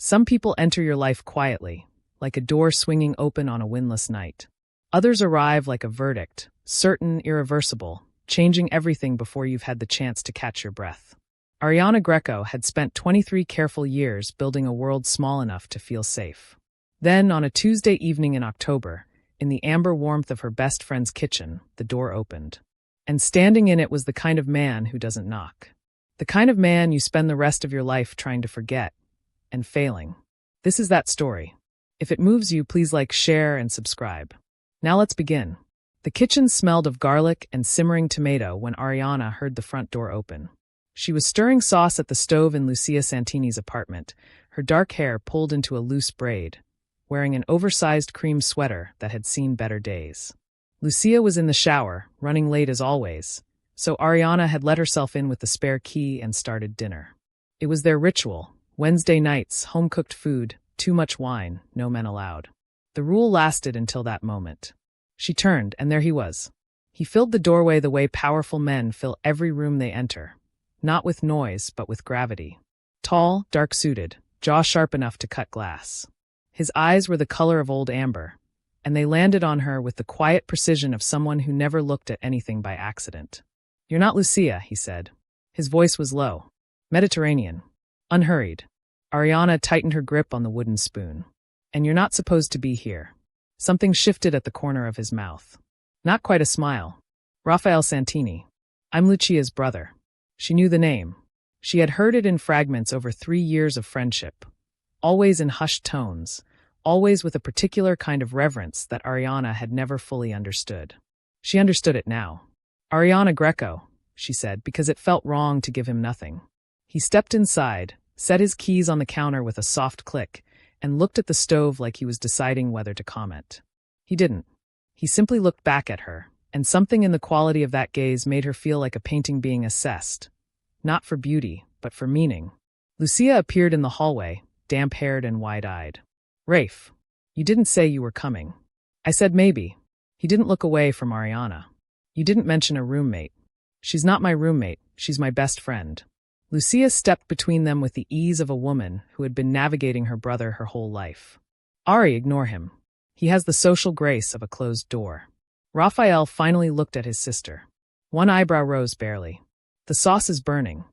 Some people enter your life quietly, like a door swinging open on a windless night. Others arrive like a verdict, certain, irreversible, changing everything before you've had the chance to catch your breath. Ariana Greco had spent 23 careful years building a world small enough to feel safe. Then, on a Tuesday evening in October, in the amber warmth of her best friend's kitchen, the door opened. And standing in it was the kind of man who doesn't knock. The kind of man you spend the rest of your life trying to forget, and failing. This is that story. If it moves you, please like, share, and subscribe. Now let's begin. The kitchen smelled of garlic and simmering tomato when Ariana heard the front door open. She was stirring sauce at the stove in Lucia Santini's apartment, her dark hair pulled into a loose braid, wearing an oversized cream sweater that had seen better days. Lucia was in the shower, running late as always, so Ariana had let herself in with the spare key and started dinner. It was their ritual: Wednesday nights, home-cooked food, too much wine, no men allowed. The rule lasted until that moment. She turned, and there he was. He filled the doorway the way powerful men fill every room they enter. Not with noise, but with gravity. Tall, dark-suited, jaw sharp enough to cut glass. His eyes were the color of old amber, and they landed on her with the quiet precision of someone who never looked at anything by accident. "You're not Lucia," he said. His voice was low, Mediterranean, unhurried. Ariana tightened her grip on the wooden spoon. "And you're not supposed to be here." Something shifted at the corner of his mouth. Not quite a smile. "Raphael Santini. I'm Lucia's brother." She knew the name. She had heard it in fragments over 3 years of friendship. Always in hushed tones, always with a particular kind of reverence that Ariana had never fully understood. She understood it now. "Ariana Greco," she said, because it felt wrong to give him nothing. He stepped inside, set his keys on the counter with a soft click, and looked at the stove like he was deciding whether to comment. He didn't. He simply looked back at her, and something in the quality of that gaze made her feel like a painting being assessed. Not for beauty, but for meaning. Lucia appeared in the hallway, damp-haired and wide-eyed. "Rafe, you didn't say you were coming." "I said maybe." He didn't look away from Ariana. "You didn't mention a roommate." "She's not my roommate, she's my best friend." Lucia stepped between them with the ease of a woman who had been navigating her brother her whole life. "Ari, ignore him. He has the social grace of a closed door." Raphael finally looked at his sister. One eyebrow rose barely. "The sauce is burning."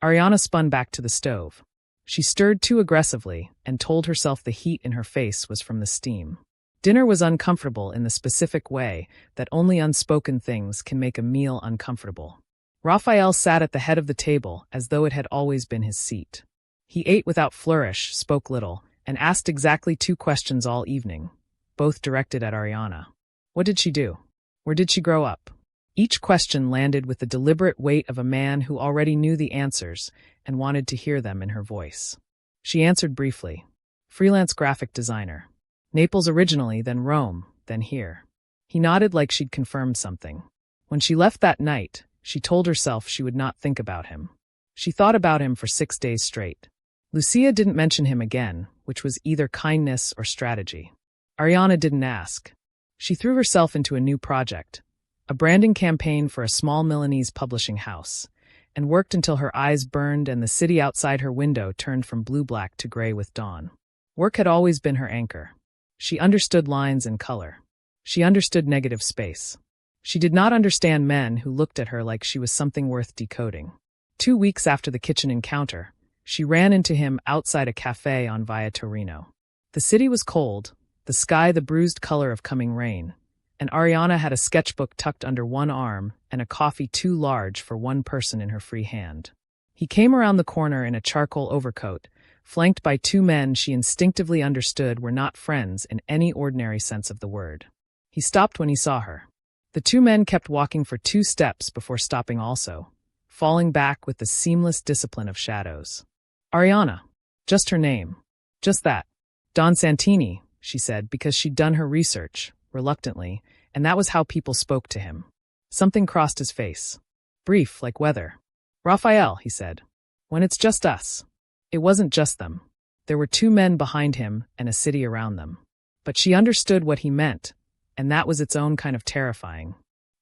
Ariana spun back to the stove. She stirred too aggressively and told herself the heat in her face was from the steam. Dinner was uncomfortable in the specific way that only unspoken things can make a meal uncomfortable. Raphael sat at the head of the table as though it had always been his seat. He ate without flourish, spoke little, and asked exactly 2 questions all evening, both directed at Ariana. What did she do? Where did she grow up? Each question landed with the deliberate weight of a man who already knew the answers and wanted to hear them in her voice. She answered briefly. Freelance graphic designer. Naples originally, then Rome, then here. He nodded like she'd confirmed something. When she left that night, she told herself she would not think about him. She thought about him for 6 days straight. Lucia didn't mention him again, which was either kindness or strategy. Ariana didn't ask. She threw herself into a new project, a branding campaign for a small Milanese publishing house, and worked until her eyes burned and the city outside her window turned from blue-black to gray with dawn. Work had always been her anchor. She understood lines and color. She understood negative space. She did not understand men who looked at her like she was something worth decoding. 2 weeks after the kitchen encounter, she ran into him outside a cafe on Via Torino. The city was cold, the sky the bruised color of coming rain, and Ariana had a sketchbook tucked under one arm and a coffee too large for one person in her free hand. He came around the corner in a charcoal overcoat, flanked by 2 men she instinctively understood were not friends in any ordinary sense of the word. He stopped when he saw her. The 2 men kept walking for 2 steps before stopping also, falling back with the seamless discipline of shadows. Ariana. Just her name. Just that. Don Santini, she said, because she'd done her research, reluctantly, and that was how people spoke to him. Something crossed his face. Brief, like weather. Raphael, he said. When it's just us. It wasn't just them. There were 2 men behind him and a city around them. But she understood what he meant, and that was its own kind of terrifying.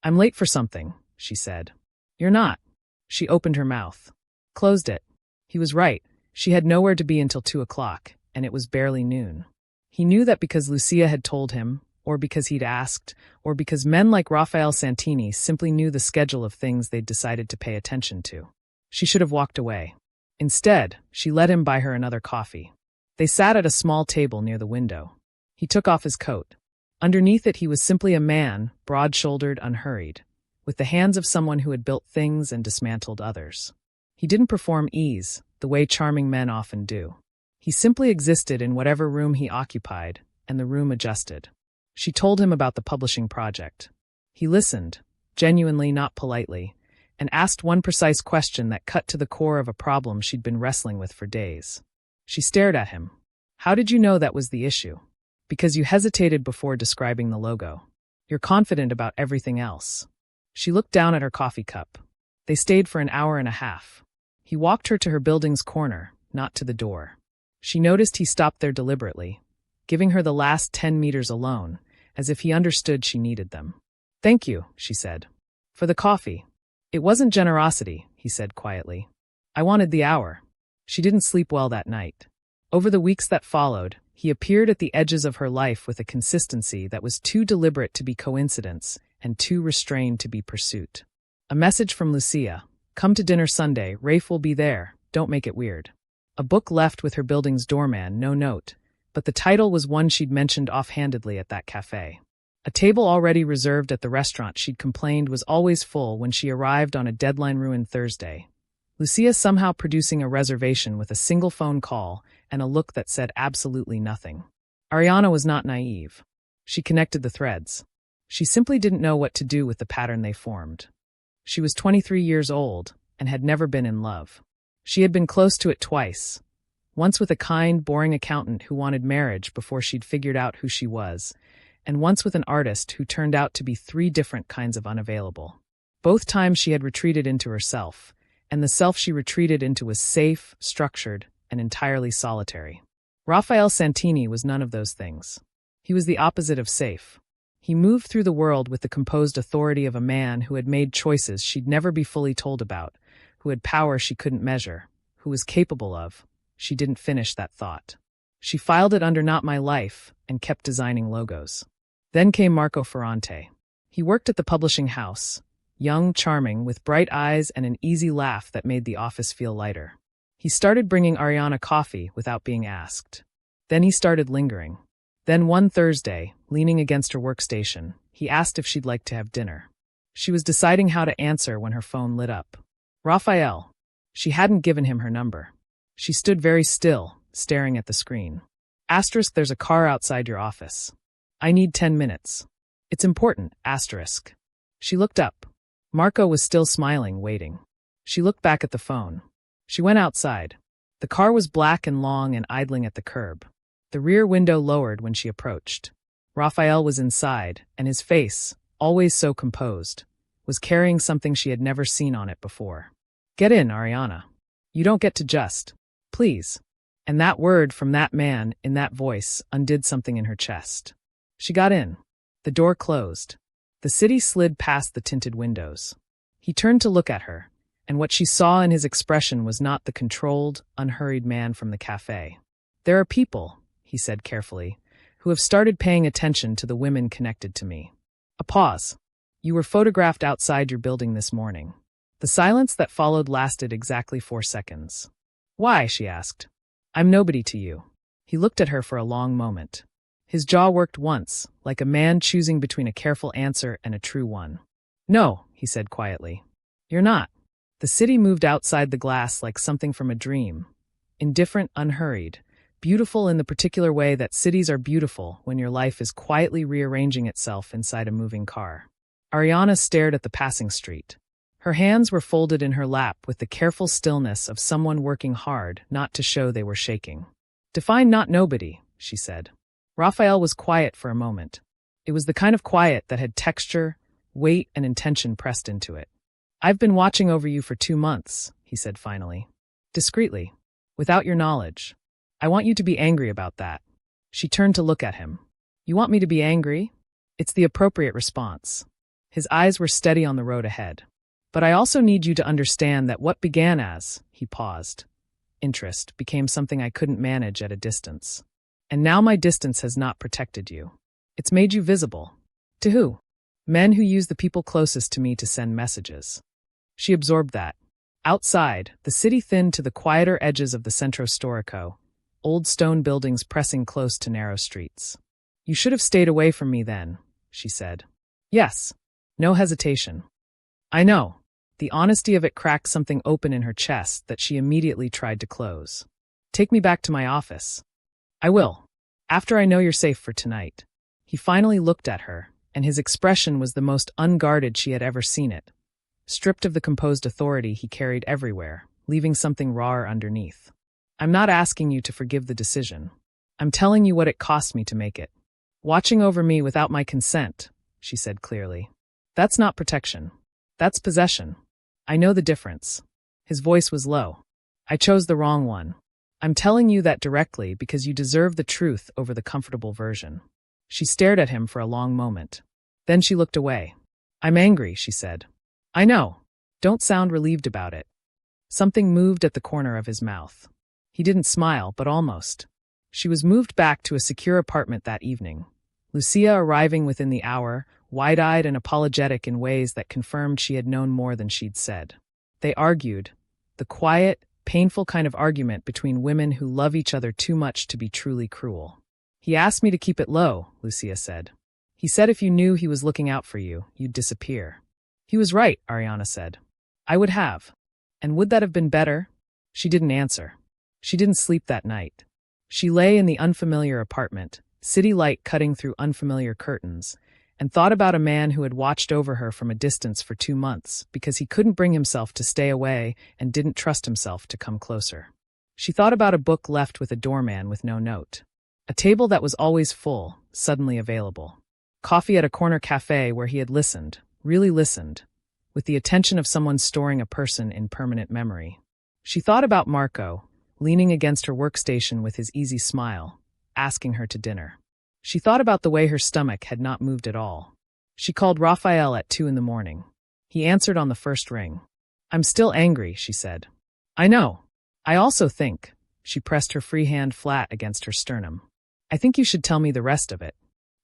I'm late for something, she said. You're not. She opened her mouth. Closed it. He was right. She had nowhere to be until 2 o'clock, and it was barely noon. He knew that because Lucia had told him, or because he'd asked, or because men like Raphael Santini simply knew the schedule of things they'd decided to pay attention to. She should have walked away. Instead, she let him buy her another coffee. They sat at a small table near the window. He took off his coat. Underneath it he was simply a man, broad-shouldered, unhurried, with the hands of someone who had built things and dismantled others. He didn't perform ease, the way charming men often do. He simply existed in whatever room he occupied, and the room adjusted. She told him about the publishing project. He listened, genuinely, not politely, and asked one precise question that cut to the core of a problem she'd been wrestling with for days. She stared at him. "How did you know that was the issue?" "Because you hesitated before describing the logo. You're confident about everything else." She looked down at her coffee cup. They stayed for an hour and a half. He walked her to her building's corner, not to the door. She noticed he stopped there deliberately, giving her the last 10 meters alone, as if he understood she needed them. "Thank you," she said. "For the coffee." "It wasn't generosity," he said quietly. "I wanted the hour." She didn't sleep well that night. Over the weeks that followed, he appeared at the edges of her life with a consistency that was too deliberate to be coincidence and too restrained to be pursuit. A message from Lucia. "Come to dinner Sunday, Rafe will be there, don't make it weird." A book left with her building's doorman, no note, but the title was one she'd mentioned offhandedly at that cafe. A table already reserved at the restaurant she'd complained was always full when she arrived on a deadline-ruined Thursday. Lucia somehow producing a reservation with a single phone call and a look that said absolutely nothing. Ariana was not naive. She connected the threads. She simply didn't know what to do with the pattern they formed. She was 23 years old and had never been in love. She had been close to it twice. Once with a kind, boring accountant who wanted marriage before she'd figured out who she was, and once with an artist who turned out to be 3 different kinds of unavailable. Both times she had retreated into herself, and the self she retreated into was safe, structured, and entirely solitary. Raphael Santini was none of those things. He was the opposite of safe. He moved through the world with the composed authority of a man who had made choices she'd never be fully told about, who had power she couldn't measure, who was capable of. She didn't finish that thought. She filed it under "Not My Life" and kept designing logos. Then came Marco Ferrante. He worked at the publishing house, young, charming, with bright eyes and an easy laugh that made the office feel lighter. He started bringing Ariana coffee without being asked. Then he started lingering. Then one Thursday, leaning against her workstation, he asked if she'd like to have dinner. She was deciding how to answer when her phone lit up. Raphael. She hadn't given him her number. She stood very still, staring at the screen. Asterisk, "There's a car outside your office. I need 10 minutes. It's important, asterisk." She looked up. Marco was still smiling, waiting. She looked back at the phone. She went outside. The car was black and long and idling at the curb. The rear window lowered when she approached. Raphael was inside, and his face, always so composed, was carrying something she had never seen on it before. "Get in, Ariana. You don't get to just. Please." And that word from that man, in that voice, undid something in her chest. She got in. The door closed. The city slid past the tinted windows. He turned to look at her, and what she saw in his expression was not the controlled, unhurried man from the cafe. "There are people," he said carefully, "who have started paying attention to the women connected to me." A pause. "You were photographed outside your building this morning." The silence that followed lasted exactly 4 seconds. "Why?" she asked. "I'm nobody to you." He looked at her for a long moment. His jaw worked once, like a man choosing between a careful answer and a true one. "No," he said quietly. "You're not." The city moved outside the glass like something from a dream. Indifferent, unhurried, beautiful in the particular way that cities are beautiful when your life is quietly rearranging itself inside a moving car. Ariana stared at the passing street. Her hands were folded in her lap with the careful stillness of someone working hard not to show they were shaking. "Define not nobody," she said. Raphael was quiet for a moment. It was the kind of quiet that had texture, weight, and intention pressed into it. "I've been watching over you for 2 months," he said finally. Discreetly. "Without your knowledge. I want you to be angry about that." She turned to look at him. "You want me to be angry?" It's the appropriate response. His eyes were steady on the road ahead. "But I also need you to understand that what began as," he paused, interest, became something I couldn't manage at a distance. And now my distance has not protected you. It's made you visible. To who? Men who use the people closest to me to send messages. She absorbed that. Outside, the city thinned to the quieter edges of the Centro Storico, old stone buildings pressing close to narrow streets. You should have stayed away from me then, she said. Yes. No hesitation. I know. The honesty of it cracked something open in her chest that she immediately tried to close. Take me back to my office. I will. After I know you're safe for tonight. He finally looked at her, and his expression was the most unguarded she had ever seen it. Stripped of the composed authority he carried everywhere, leaving something rawer underneath. I'm not asking you to forgive the decision. I'm telling you what it cost me to make it. Watching over me without my consent, she said clearly. That's not protection. That's possession. I know the difference. His voice was low. I chose the wrong one. I'm telling you that directly because you deserve the truth over the comfortable version. She stared at him for a long moment. Then she looked away. I'm angry, she said. I know. Don't sound relieved about it. Something moved at the corner of his mouth. He didn't smile, but almost. She was moved back to a secure apartment that evening. Lucia arriving within the hour, wide-eyed and apologetic in ways that confirmed she had known more than she'd said. They argued, the quiet, painful kind of argument between women who love each other too much to be truly cruel. He asked me to keep it low, Lucia said. He said if you knew he was looking out for you, you'd disappear. He was right, Ariana said. I would have. And would that have been better? She didn't answer. She didn't sleep that night. She lay in the unfamiliar apartment, city light cutting through unfamiliar curtains, and thought about a man who had watched over her from a distance for 2 months because he couldn't bring himself to stay away and didn't trust himself to come closer. She thought about a book left with a doorman with no note. A table that was always full, suddenly available. Coffee at a corner cafe where he had listened, really listened, with the attention of someone storing a person in permanent memory. She thought about Marco, leaning against her workstation with his easy smile, asking her to dinner. She thought about the way her stomach had not moved at all. She called Raphael at 2 a.m. He answered on the first ring. I'm still angry, she said. I know. I also think. She pressed her free hand flat against her sternum. I think you should tell me the rest of it.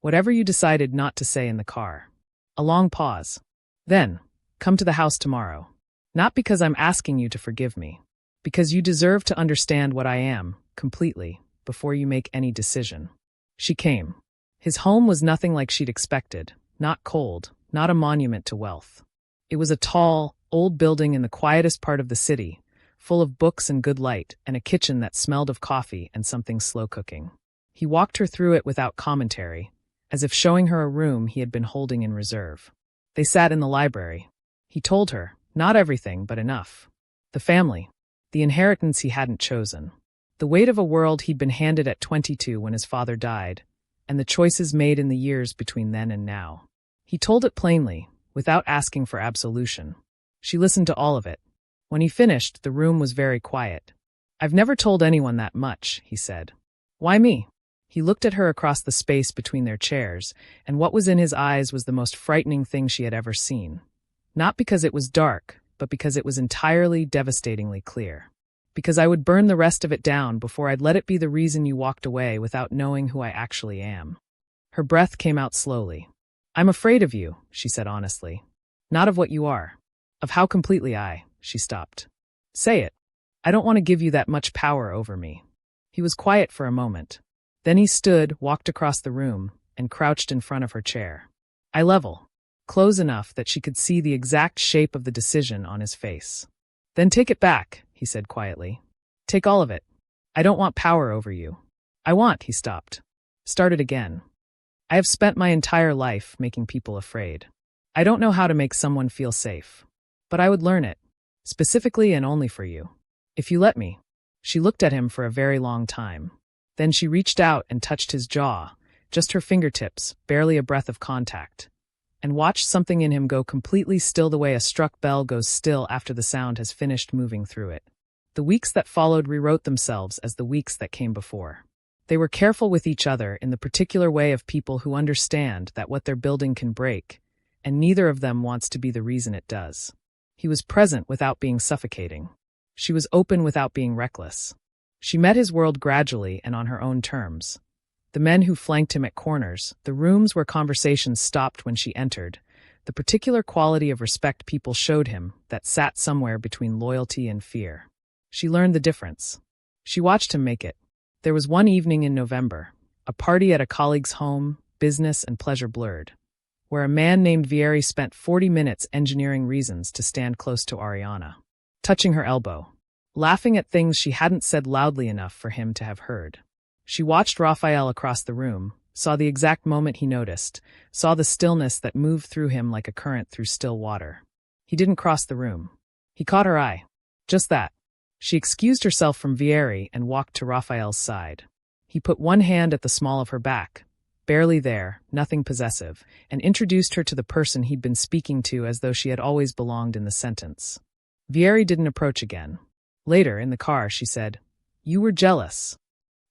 Whatever you decided not to say in the car. A long pause. Then, come to the house tomorrow. Not because I'm asking you to forgive me. Because you deserve to understand what I am, completely, before you make any decision. She came. His home was nothing like she'd expected, not cold, not a monument to wealth. It was a tall, old building in the quietest part of the city, full of books and good light, and a kitchen that smelled of coffee and something slow cooking. He walked her through it without commentary, as if showing her a room he had been holding in reserve. They sat in the library. He told her, not everything, but enough. The family. The inheritance he hadn't chosen. The weight of a world he'd been handed at 22 when his father died, and the choices made in the years between then and now. He told it plainly, without asking for absolution. She listened to all of it. When he finished, the room was very quiet. I've never told anyone that much, he said. Why me? He looked at her across the space between their chairs, and what was in his eyes was the most frightening thing she had ever seen. Not because it was dark, but because it was entirely, devastatingly clear. Because I would burn the rest of it down before I'd let it be the reason you walked away without knowing who I actually am. Her breath came out slowly. I'm afraid of you, she said honestly. Not of what you are. Of how completely she stopped. Say it. I don't want to give you that much power over me. He was quiet for a moment. Then he stood, walked across the room, and crouched in front of her chair. Eye level. Close enough that she could see the exact shape of the decision on his face. Then take it back, he said quietly. Take all of it. I don't want power over you. He stopped. Started again. I have spent my entire life making people afraid. I don't know how to make someone feel safe. But I would learn it. Specifically and only for you. If you let me. She looked at him for a very long time. Then she reached out and touched his jaw, just her fingertips, barely a breath of contact, and watched something in him go completely still the way a struck bell goes still after the sound has finished moving through it. The weeks that followed rewrote themselves as the weeks that came before. They were careful with each other in the particular way of people who understand that what they're building can break, and neither of them wants to be the reason it does. He was present without being suffocating. She was open without being reckless. She met his world gradually and on her own terms. The men who flanked him at corners, the rooms where conversations stopped when she entered, the particular quality of respect people showed him that sat somewhere between loyalty and fear. She learned the difference. She watched him make it. There was one evening in November, a party at a colleague's home, business and pleasure blurred, where a man named Vieri spent 40 minutes engineering reasons to stand close to Ariana, touching her elbow, laughing at things she hadn't said loudly enough for him to have heard. She watched Raphael across the room, saw the exact moment he noticed, saw the stillness that moved through him like a current through still water. He didn't cross the room. He caught her eye. Just that. She excused herself from Vieri and walked to Raphael's side. He put one hand at the small of her back, barely there, nothing possessive, and introduced her to the person he'd been speaking to as though she had always belonged in the sentence. Vieri didn't approach again. Later, in the car, she said, "You were jealous."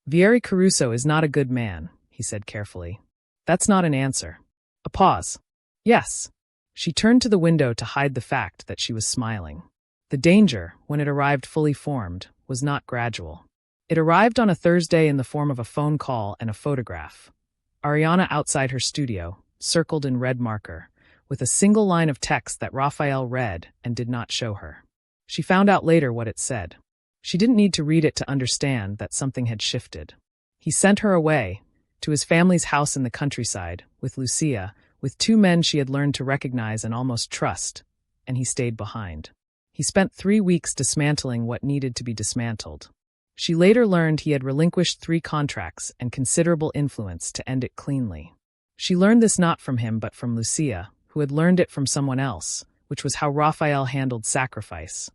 "Vieri Caruso is not a good man," he said carefully. "That's not an answer." A pause. "Yes." She turned to the window to hide the fact that she was smiling. The danger, when it arrived fully formed, was not gradual. It arrived on a Thursday in the form of a phone call and a photograph. Ariana outside her studio, circled in red marker, with a single line of text that Raphael read and did not show her. She found out later what it said. She didn't need to read it to understand that something had shifted. He sent her away, to his family's house in the countryside, with Lucia, with two men she had learned to recognize and almost trust, and he stayed behind. He spent 3 weeks dismantling what needed to be dismantled. She later learned he had relinquished 3 contracts and considerable influence to end it cleanly. She learned this not from him but from Lucia, who had learned it from someone else, which was how Raphael handled sacrifice.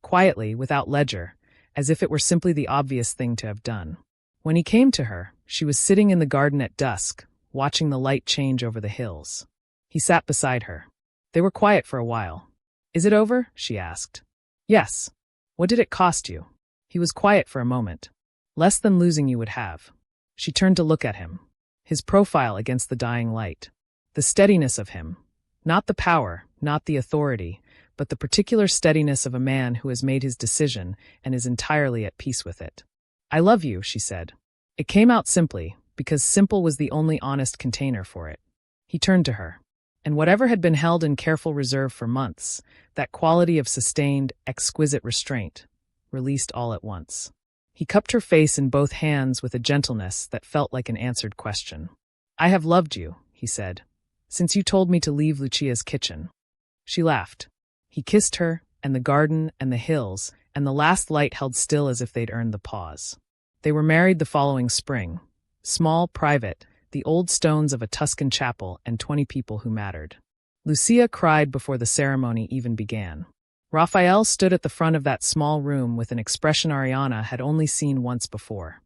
Quietly, without ledger, as if it were simply the obvious thing to have done. When he came to her, she was sitting in the garden at dusk, watching the light change over the hills. He sat beside her. They were quiet for a while. "Is it over?" she asked. "Yes." "What did it cost you?" He was quiet for a moment. "Less than losing you would have." She turned to look at him. His profile against the dying light. The steadiness of him. Not the power, not the authority, but the particular steadiness of a man who has made his decision and is entirely at peace with it. "I love you," she said. It came out simply, because simple was the only honest container for it. He turned to her. And whatever had been held in careful reserve for months, that quality of sustained, exquisite restraint, released all at once. He cupped her face in both hands with a gentleness that felt like an answered question. "I have loved you," he said, "since you told me to leave Lucia's kitchen." She laughed. He kissed her, and the garden, and the hills, and the last light held still as if they'd earned the pause. They were married the following spring. Small, private, the old stones of a Tuscan chapel and 20 people who mattered. Lucia cried before the ceremony even began. Raphael stood at the front of that small room with an expression Ariana had only seen once before.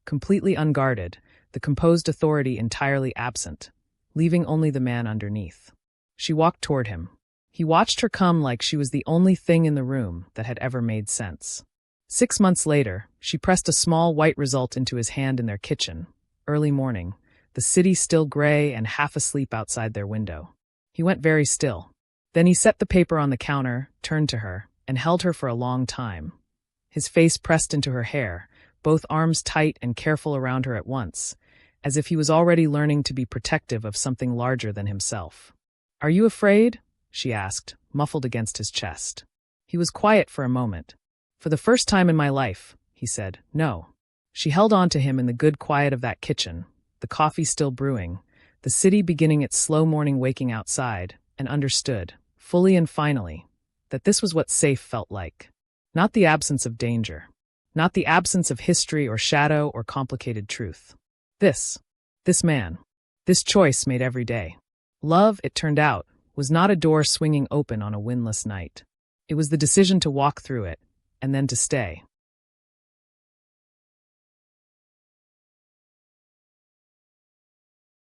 Completely unguarded, the composed authority entirely absent, leaving only the man underneath. She walked toward him. He watched her come like she was the only thing in the room that had ever made sense. 6 months later, she pressed a small white result into his hand in their kitchen. Early morning, the city still gray and half asleep outside their window. He went very still. Then he set the paper on the counter, turned to her, and held her for a long time. His face pressed into her hair, both arms tight and careful around her at once, as if he was already learning to be protective of something larger than himself. "Are you afraid?" she asked, muffled against his chest. He was quiet for a moment. "For the first time in my life," he said, "no." She held on to him in the good quiet of that kitchen, the coffee still brewing, the city beginning its slow morning waking outside, and understood, fully and finally, that this was what safe felt like. Not the absence of danger. Not the absence of history or shadow or complicated truth. This man. This choice made every day. Love, it turned out, was not a door swinging open on a windless night. It was the decision to walk through it, and then to stay.